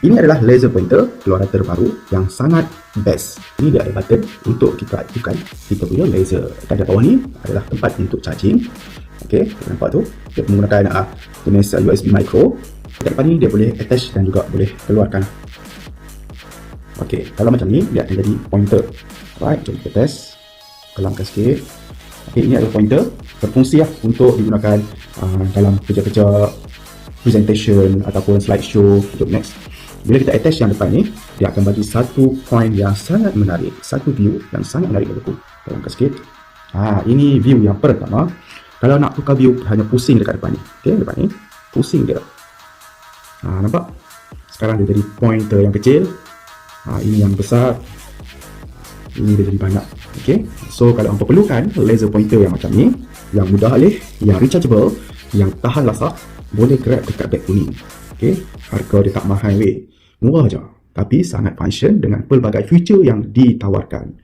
Ini adalah laser pointer keluaran terbaru yang sangat best. Ini dia ada button untuk kita aktifkan kita punya laser. Dan di bawah ni adalah tempat untuk charging. Okey, nampak tu? Dia menggunakan jenis USB micro. Dekat depan ni dia boleh attach dan juga boleh keluarkan. Okey, kalau macam ni dia akan jadi pointer. Right, jom kita test. Kelamkan sikit. Okey, ini adalah pointer berfungsi untuk digunakan dalam kerja-kerja presentation ataupun slideshow. Jom next. Bila kita attach yang depan ni, dia akan bagi satu point yang sangat menarik, satu view yang sangat menarik bagiku. Tolongkan sikit. Ini view yang pertama. Kalau nak tukar view, hanya pusing dekat depan ni. Okey, depan ni pusing dia. Nampak? Sekarang dia jadi pointer yang kecil. Ini yang besar. Ini dia jadi banyak. Okey. So kalau hangpa perlukan laser pointer yang macam ni, yang mudah alih, yang rechargeable, yang tahan lasak, boleh grab dekat beg kuning. Okey. Harga dia tak mahal weh. Murah je. Tapi sangat function dengan pelbagai feature yang ditawarkan.